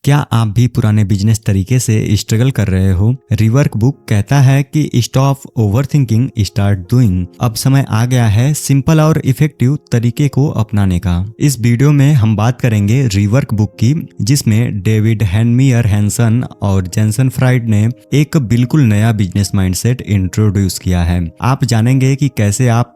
क्या आप भी पुराने बिजनेस तरीके से स्ट्रगल कर रहे हो? रिवर्क बुक कहता है कि स्टॉप ओवरथिंकिंग, स्टार्ट डूइंग। अब समय आ गया है सिंपल और इफेक्टिव तरीके को अपनाने का। इस वीडियो में हम बात करेंगे रिवर्क बुक की, जिसमें डेविड हेनमियर हैंसन और जेंसन फ्राइड ने एक बिल्कुल नया बिजनेस माइंडसेट इंट्रोड्यूस किया है। आप जानेंगे कि कैसे आप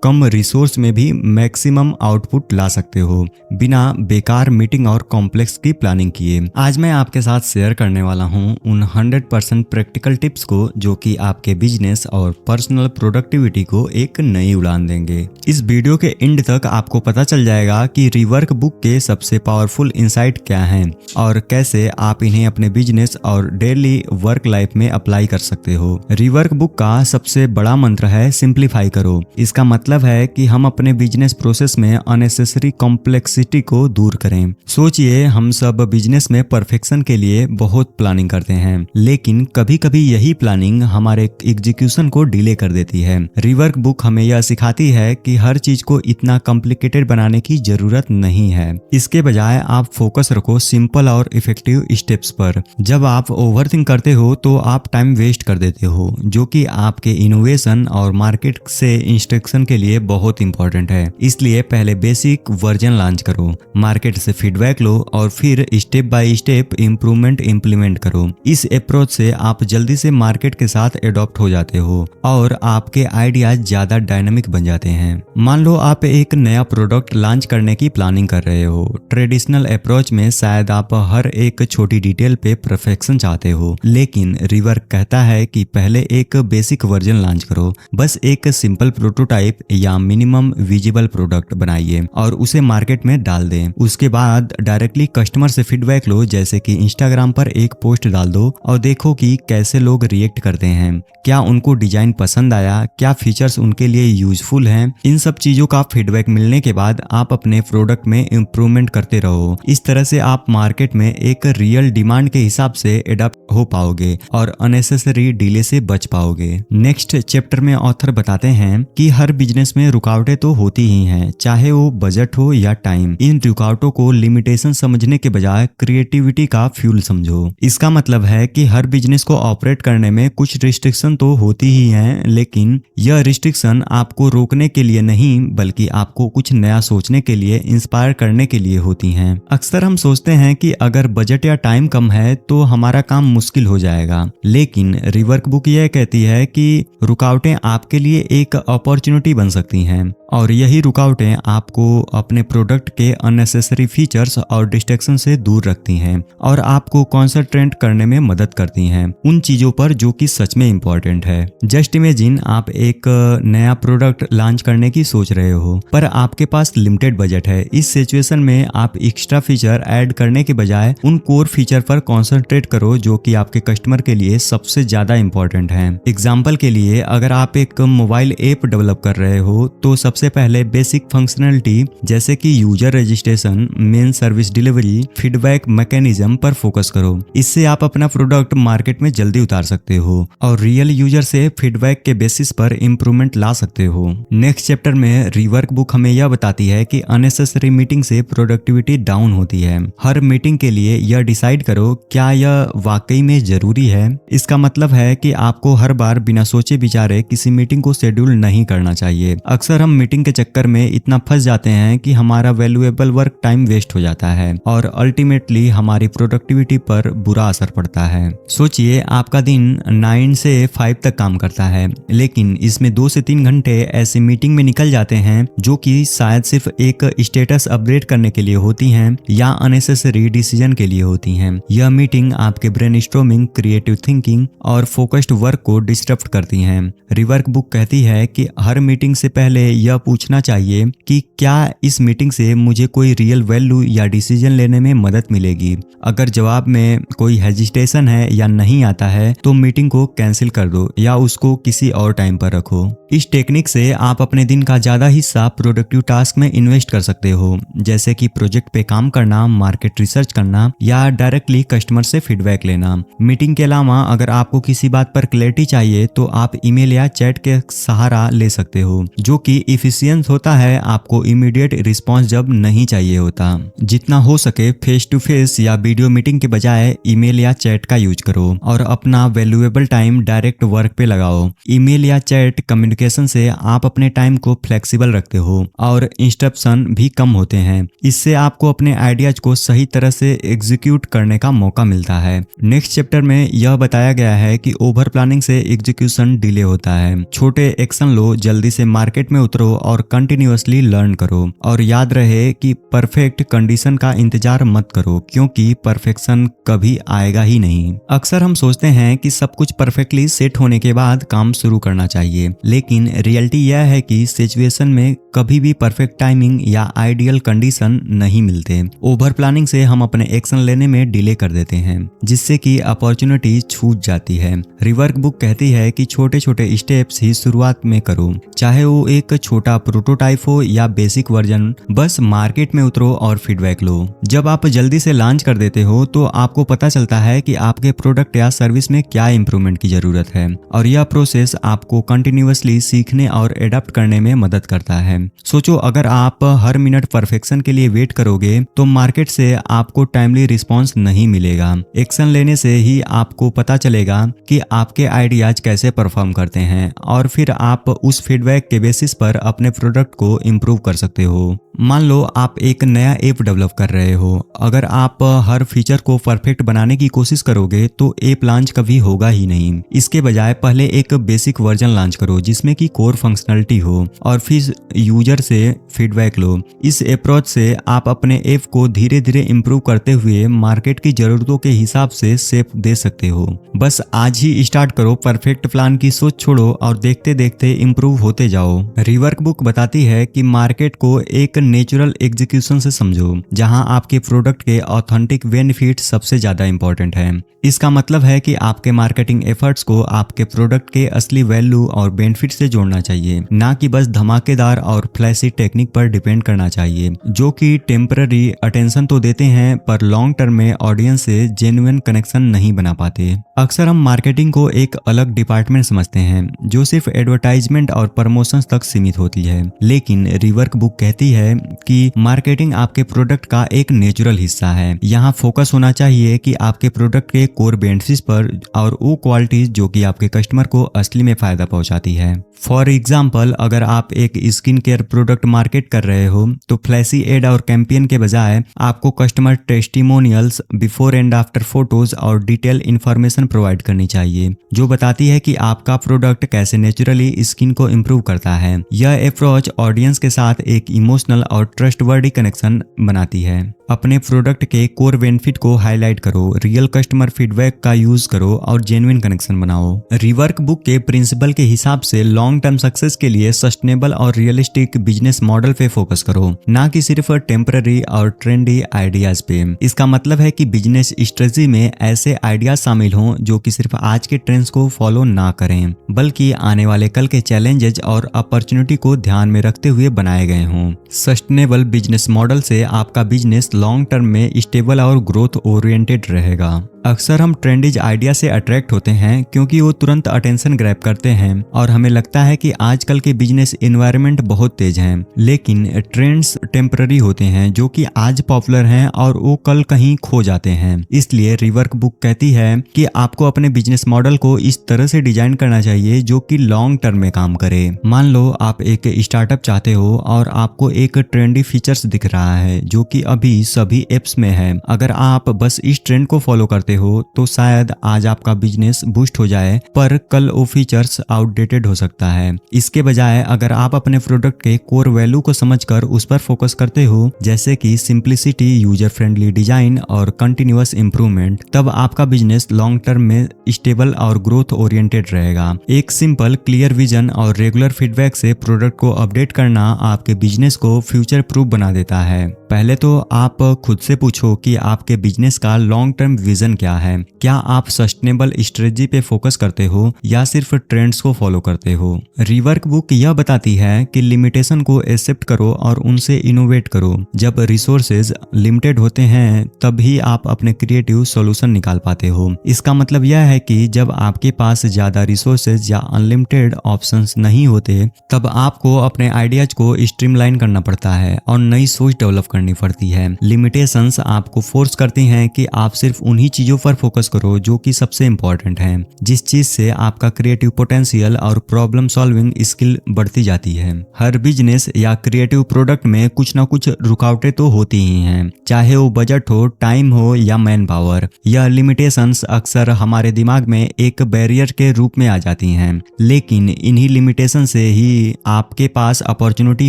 कम रिसोर्स में भी मैक्सिमम आउटपुट ला सकते हो बिना बेकार मीटिंग और कॉम्प्लेक्स की प्लानिंग किए। आज मैं आपके साथ शेयर करने वाला हूं उन 100% प्रैक्टिकल टिप्स को जो कि आपके बिजनेस और पर्सनल प्रोडक्टिविटी को एक नई उड़ान देंगे। इस वीडियो के एंड तक आपको पता चल जाएगा कि रिवर्क बुक के सबसे पावरफुल इंसाइट क्या हैं और कैसे आप इन्हें अपने बिजनेस और डेली वर्क लाइफ में अप्लाई कर सकते हो। रिवर्क बुक का सबसे बड़ा मंत्र है सिंप्लीफाई करो। इसका मतलब है कि हम अपने बिजनेस प्रोसेस में अननेसेसरी कॉम्प्लेक्सिटी को दूर करें। सोचिए, हम सब बिजनेस में परफेक्शन के लिए बहुत प्लानिंग करते हैं, लेकिन कभी कभी यही प्लानिंग हमारे एग्जीक्यूशन को डिले कर देती है। रिवर्क बुक हमें यह सिखाती है कि हर चीज को इतना कॉम्प्लिकेटेड बनाने की जरूरत नहीं है। इसके बजाय आप फोकस रखो सिंपल और इफेक्टिव स्टेप्स पर। जब आप ओवरथिंक करते हो तो आप टाइम वेस्ट कर देते हो, जो कि आपके इनोवेशन और मार्केट से इंस्ट्रक्शन के लिए बहुत इंपॉर्टेंट है। इसलिए पहले बेसिक वर्जन लॉन्च करो, मार्केट से फीडबैक लो और फिर step by step improvement implement करो। इस अप्रोच से आप जल्दी से मार्केट के साथ एडॉप्ट हो जाते हो और आपके आइडियाज ज्यादा डायनामिक बन जाते हैं। मान लो आप एक नया प्रोडक्ट लॉन्च करने की प्लानिंग कर रहे हो। ट्रेडिशनल अप्रोच में शायद आप हर एक छोटी डिटेल पे परफेक्शन चाहते हो, लेकिन रिवर्क कहता है कि पहले एक बेसिक वर्जन लॉन्च करो। बस एक सिंपल प्रोटोटाइप या मिनिमम विजिबल प्रोडक्ट बनाइए और उसे मार्केट में डाल दें। उसके बाद डायरेक्टली कस्टमर से फीडबैक लो, जैसे कि इंस्टाग्राम पर एक पोस्ट डाल दो और देखो कि कैसे लोग रिएक्ट करते हैं। क्या उनको डिजाइन पसंद आया, क्या फीचर्स उनके लिए यूजफुल हैं। इन सब चीजों का फीडबैक मिलने के बाद आप अपने प्रोडक्ट में इम्प्रूवमेंट करते रहो। इस तरह से आप मार्केट में एक रियल डिमांड के हिसाब से एडप्ट हो पाओगे और अननेसेसरी डिले से बच पाओगे। नेक्स्ट चैप्टर में ऑथर बताते हैं कि हर बिजनेस में रुकावटें तो होती ही हैं, चाहे वो बजट हो या टाइम। इन रुकावटों को लिमिटेशन समझने के बजाय क्रिएटिविटी का फ्यूल समझो। इसका मतलब है कि हर बिजनेस को ऑपरेट करने में कुछ रिस्ट्रिक्शन तो होती ही हैं, लेकिन यह रिस्ट्रिक्शन आपको रोकने के लिए नहीं, बल्कि आपको कुछ नया सोचने के लिए, इंस्पायर करने के लिए होती हैं। अक्सर हम सोचते हैं कि अगर बजट या टाइम कम है तो हमारा काम मुश्किल हो जाएगा, लेकिन रिवर्क बुक यह कहती है कि रुकावटें आपके लिए एक अपॉर्चुनिटी बन सकती हैं और यही रुकावटें आपको अपने प्रोडक्ट के अननेसेसरी फीचर्स और डिस्ट्रैक्शन से दूर रखती हैं और आपको कॉन्सेंट्रेट करने में मदद करती हैं उन चीजों पर जो कि सच में इंपॉर्टेंट है। जस्ट इमेजिन, आप एक नया प्रोडक्ट लॉन्च करने की सोच रहे हो, पर आपके पास लिमिटेड बजट है। इस सिचुएशन में आप एक्स्ट्रा फीचर ऐड करने के बजाय उन कोर फीचर पर कॉन्सेंट्रेट करो जो कि आपके कस्टमर के लिए सबसे ज्यादा इंपॉर्टेंट है। एग्जाम्पल के लिए, अगर आप एक मोबाइल ऐप डेवलप कर रहे हो तो सबसे पहले बेसिक फंक्शनलिटी जैसे कि user registration, main service delivery, feedback mechanism पर फोकस करो। इससे आप अपना प्रोडक्ट मार्केट में जल्दी उतार सकते हो और रियल यूजर से फीडबैक के बेसिस पर इंप्रूवमेंट ला सकते हो। नेक्स्ट चैप्टर में रिवर्क बुक हमें यह बताती है कि अननेसेसरी मीटिंग से प्रोडक्टिविटी डाउन होती है। हर मीटिंग के लिए यह डिसाइड करो क्या यह वाकई में जरूरी है। इसका मतलब है कि आपको हर बार बिना सोचे विचारे किसी मीटिंग को शेड्यूल नहीं करना चाहिए। अक्सर हम मीटिंग के चक्कर में इतना फंस जाते हैं कि हमारा वैल्यूएबल वर्क टाइम वेस्ट हो जाता है और अल्टीमेटली हमारी प्रोडक्टिविटी पर बुरा असर पड़ता है। सोचिए, आपका दिन 9 से 5 तक काम करता है, लेकिन इसमें 2 से 3 घंटे ऐसे मीटिंग में निकल जाते हैं जो कि शायद सिर्फ एक स्टेटस अपडेट करने के लिए होती हैं या अननेसेसरी डिसीजन के लिए होती हैं। यह मीटिंग आपके ब्रेनस्टॉर्मिंग, क्रिएटिव थिंकिंग और फोकस्ड वर्क को डिस्टर्ब करती हैं। रिवर्क बुक कहती है कि हर मीटिंग से पहले यह पूछना चाहिए कि क्या इस मीटिंग से मुझे कोई रियल वैल्यू या डिसीजन लेने में मदद मिलेगी। अगर जवाब में कोई हेजिटेशन है या नहीं आता है तो मीटिंग को कैंसिल कर दो या उसको किसी और टाइम पर रखो। इस टेक्निक से आप अपने दिन का ज्यादा हिस्सा प्रोडक्टिव टास्क में इन्वेस्ट कर सकते हो, जैसे कि प्रोजेक्ट पे काम करना, मार्केट रिसर्च करना या डायरेक्टली कस्टमर से फीडबैक लेना। मीटिंग के अलावा अगर आपको किसी बात पर क्लैरिटी चाहिए तो आप ईमेल या चैट के सहारा ले सकते हो, जो कि एफिशिएंट होता है आपको इमीडिएट रिस्पॉन्स जब नहीं चाहिए होता। जितना हो सके फेस टू फेस या वीडियो मीटिंग के बजाय ईमेल या चैट का यूज करो और अपना वैल्यूएबल टाइम डायरेक्ट वर्क पे लगाओ। ईमेल या चैट कम्युनिकेशन से आप अपने टाइम को फ्लेक्सिबल रखते हो और इंस्ट्रप्शन भी कम होते हैं। इससे आपको अपने आइडियाज को सही तरह से एग्जीक्यूट करने का मौका मिलता है। नेक्स्ट चैप्टर में यह बताया गया है कि ओवर प्लानिंग से एग्जीक्यूशन डिले होता है। छोटे एक्शन लो, जल्दी से मार्केट में उतरो और कंटिन्यूअसली लर्न करो। और याद रहे कि परफेक्ट कंडीशन का इंतजार मत करो, क्योंकि परफेक्शन कभी आएगा ही नहीं। अक्सर हम सोचते हैं कि सब कुछ परफेक्टली सेट होने के बाद काम शुरू करना चाहिए, लेकिन रियलिटी यह है कि सिचुएशन में कभी भी परफेक्ट टाइमिंग या आइडियल कंडीशन नहीं मिलते। ओवर प्लानिंग से हम अपने एक्शन लेने में डिले कर देते हैं, जिससे कि अपॉर्चुनिटी छूट जाती है। रिवर्क बुक कहती है कि छोटे छोटे स्टेप्स ही शुरुआत में करो, चाहे वो एक छोटा प्रोटोटाइप हो या बेसिक वर्जन। बस मार्केट में उतरो और फीडबैक लो। जब आप जल्दी से लॉन्च कर देते हो तो आपको पता चलता है कि आपके प्रोडक्ट या सर्विस में क्या इंप्रूवमेंट की जरूरत है, और यह प्रोसेस आपको कंटिन्यूअसली सीखने और एडप्ट करने में मदद करता है। सोचो, अगर आप हर मिनट परफेक्शन के लिए वेट करोगे तो मार्केट से आपको टाइमली रिस्पॉन्स नहीं मिलेगा। एक्शन लेने से ही आपको पता चलेगा कि आपके आइडियाज कैसे परफॉर्म करते हैं, और फिर आप उस फीडबैक के बेसिस पर अपने प्रोडक्ट को इम्प्रूव कर सकते हो। मान लो आप एक नया ऐप डेवलप कर रहे हो। अगर आप हर फीचर को परफेक्ट बनाने की कोशिश करोगे तो ऐप लॉन्च कभी होगा ही नहीं। इसके बजाय पहले एक बेसिक वर्जन लॉन्च करो जिसमें कि कोर फंक्शनलिटी हो, और फिर यूजर से फीडबैक लो। इस अप्रोच से आप अपने ऐप को धीरे धीरे इम्प्रूव करते हुए मार्केट की जरूरतों के हिसाब से शेप दे सकते हो। बस आज ही स्टार्ट करो, परफेक्ट प्लान की सोच छोड़ो और देखते देखते इम्प्रूव होते जाओ। रिवर्क बुक बताती है कि मार्केट को एक नेचुरल एग्जीक्यूशन से समझो, जहां आपके प्रोडक्ट के ऑथेंटिक बेनिफिट सबसे ज्यादा इंपॉर्टेंट है। इसका मतलब है कि आपके मार्केटिंग एफर्ट्स को आपके प्रोडक्ट के असली वैल्यू और बेनिफिट से जोड़ना चाहिए, ना कि बस धमाकेदार और फ्लैशी टेक्निक पर डिपेंड करना चाहिए, जो कि टेम्पररी अटेंशन तो देते हैं पर लॉन्ग टर्म में ऑडियंस से जेन्युइन कनेक्शन नहीं बना पाते। अक्सर हम मार्केटिंग को एक अलग डिपार्टमेंट समझते हैं जो सिर्फ एडवर्टाइजमेंट और प्रमोशंस तक सीमित होती है, लेकिन रिवर्क बुक कहती है कि मार्केटिंग आपके प्रोडक्ट का एक नेचुरल हिस्सा है। यहाँ फोकस होना चाहिए कि आपके प्रोडक्ट के कोर बेनिफिट्स पर और वो क्वालिटीज जो कि आपके कस्टमर को असली में फायदा पहुंचाती है। फॉर एग्जाम्पल, अगर आप एक स्किन केयर प्रोडक्ट मार्केट कर रहे हो तो फ्लैशी एड और कैंपेन के बजाय आपको customer testimonials, before and after photos और डिटेल इंफॉर्मेशन प्रोवाइड करनी चाहिए जो बताती है कि आपका प्रोडक्ट कैसे नेचुरली स्किन को इम्प्रूव करता है। यह अप्रोच ऑडियंस के साथ एक इमोशनल और ट्रस्टवर्दी कनेक्शन बनाती है। अपने प्रोडक्ट के कोर बेनिफिट को हाईलाइट करो, रियल कस्टमर फीडबैक का यूज करो और जेन्युइन कनेक्शन बनाओ। रिवर्क बुक के प्रिंसिपल के हिसाब से लॉन्ग टर्म सक्सेस के लिए सस्टेनेबल और रियलिस्टिक बिजनेस मॉडल पे फोकस करो, ना कि सिर्फ टेम्पररी और ट्रेंडी आइडियाज पे। इसका मतलब है कि बिजनेस स्ट्रेटजी में ऐसे आइडियाज शामिल हों जो कि सिर्फ आज के ट्रेंड्स को फॉलो ना करें, बल्कि आने वाले कल के चैलेंजेस और अपॉर्चुनिटी को ध्यान में रखते हुए बनाए गए हों। सस्टेनेबल बिजनेस मॉडल से आपका बिजनेस लॉन्ग टर्म में स्टेबल और ग्रोथ ओरिएंटेड रहेगा। अक्सर हम ट्रेंडीज आइडिया से अट्रैक्ट होते हैं क्योंकि वो तुरंत अटेंशन ग्रैब करते हैं और हमें लगता है कि आजकल के बिजनेस एनवायरनमेंट बहुत तेज हैं, लेकिन ट्रेंड्स टेम्पररी होते हैं जो कि आज पॉपुलर हैं और वो कल कहीं खो जाते हैं। इसलिए रिवर्क बुक कहती है कि आपको अपने बिजनेस मॉडल को इस तरह से डिजाइन करना चाहिए जो कि लॉन्ग टर्म में काम करे। मान लो आप एक स्टार्टअप चाहते हो और आपको एक ट्रेंडी फीचर्स दिख रहा है जो कि अभी सभी एप्स में है। अगर आप बस इस ट्रेंड को फॉलो करते हो तो शायद आज आपका बिजनेस बूस्ट हो जाए, पर कल वो फीचर्स आउटडेटेड हो सकता है। इसके बजाय अगर आप अपने प्रोडक्ट के कोर वैल्यू को समझकर उस पर फोकस करते हो, जैसे कि सिंप्लिसिटी, यूजर फ्रेंडली डिजाइन और कंटिन्यूअस इंप्रूवमेंट, तब आपका बिजनेस लॉन्ग टर्म में स्टेबल और ग्रोथ ओरिएंटेड रहेगा। एक सिंपल क्लियर विजन और रेगुलर फीडबैक से प्रोडक्ट को अपडेट करना आपके बिजनेस को फ्यूचर प्रूफ बना देता है। पहले तो आप खुद से पूछो कि आपके बिजनेस का लॉन्ग टर्म विजन क्या है? क्या आप सस्टेनेबल स्ट्रेटजी पे फोकस करते हो या सिर्फ ट्रेंड्स को फॉलो करते हो? रिवर्क बुक यह बताती है कि लिमिटेशन को एक्सेप्ट करो और उनसे इनोवेट करो। जब रिसोर्सेज लिमिटेड होते हैं तभी आप अपने क्रिएटिव सॉल्यूशन निकाल पाते हो। इसका मतलब यह है कि जब आपके पास ज्यादा रिसोर्सेज या अनलिमिटेड ऑप्शंस नहीं होते तब आपको अपने आइडियाज को स्ट्रीमलाइन करना पड़ता है और नई सोच डेवलप करनी पड़ती है। लिमिटेशंस आपको फोर्स करती हैं कि आप सिर्फ उन्हीं चीजों पर फोकस करो जो कि सबसे इंपॉर्टेंट हैं, जिस चीज से आपका क्रिएटिव पोटेंशियल और प्रॉब्लम सॉल्विंग स्किल बढ़ती जाती है। हर बिजनेस या क्रिएटिव प्रोडक्ट में कुछ ना कुछ रुकावटें तो होती ही हैं, चाहे वो बजट हो, टाइम हो या मैन पावर। यह लिमिटेशंस अक्सर हमारे दिमाग में एक बैरियर के रूप में आ जाती हैं, लेकिन इन्हीं लिमिटेशन से ही आपके पास अपॉर्चुनिटी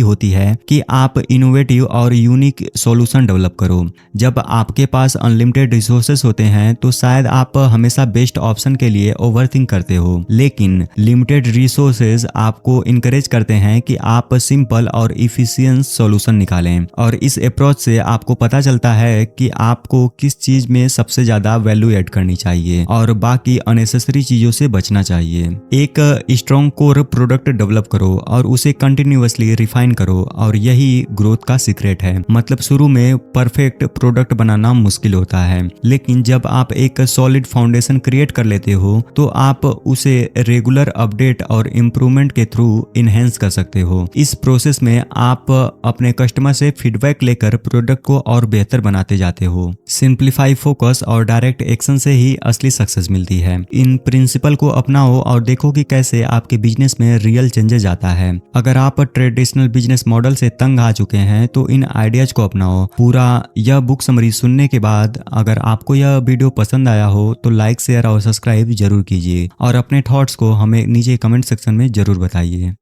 होती है कि आप इनोवेटिव और यूनिक सॉल्यूशन डेवलप करो। जब आपके पास अनलिमिटेड रिसोर्सेस होते हैं तो शायद आप हमेशा बेस्ट ऑप्शन के लिए ओवरथिंक करते हो, लेकिन लिमिटेड रिसोर्सेज आपको इनकरेज करते हैं कि आप सिंपल और इफिशिएंट सॉल्यूशन निकालें। और इस अप्रोच से आपको पता चलता है कि आपको किस चीज में सबसे ज्यादा वैल्यू ऐड करनी चाहिए और बाकी अननेसेसरी चीजों से बचना चाहिए। एक स्ट्रॉन्ग कोर प्रोडक्ट डेवलप करो और उसे कंटिन्यूअसली रिफाइन करो, और यही ग्रोथ का सीक्रेट है। मतलब शुरू में परफेक्ट प्रोडक्ट बनाना मुश्किल होता है, लेकिन जब आप एक सॉलिड फाउंडेशन क्रिएट कर लेते हो तो आप उसे रेगुलर अपडेट और इम्प्रूवमेंट के थ्रू इनहेंस कर सकते हो। इस प्रोसेस में आप अपने कस्टमर से फीडबैक लेकर प्रोडक्ट को और बेहतर बनाते जाते हो। सिंप्लीफाई, फोकस और डायरेक्ट एक्शन से ही असली सक्सेस मिलती है। इन प्रिंसिपल को अपनाओ और देखो कि कैसे आपके बिजनेस में रियल चेंजेस आता है। अगर आप ट्रेडिशनल बिजनेस मॉडल से तंग आ चुके हैं तो इन आइडियाज को अपनाओ। पूरा यह बुक समरी सुनने के बाद अगर आपको यह वीडियो पसंद आया हो तो लाइक, शेयर और सब्सक्राइब जरूर कीजिए और अपने थॉट्स को हमें नीचे कमेंट सेक्शन में जरूर बताइए।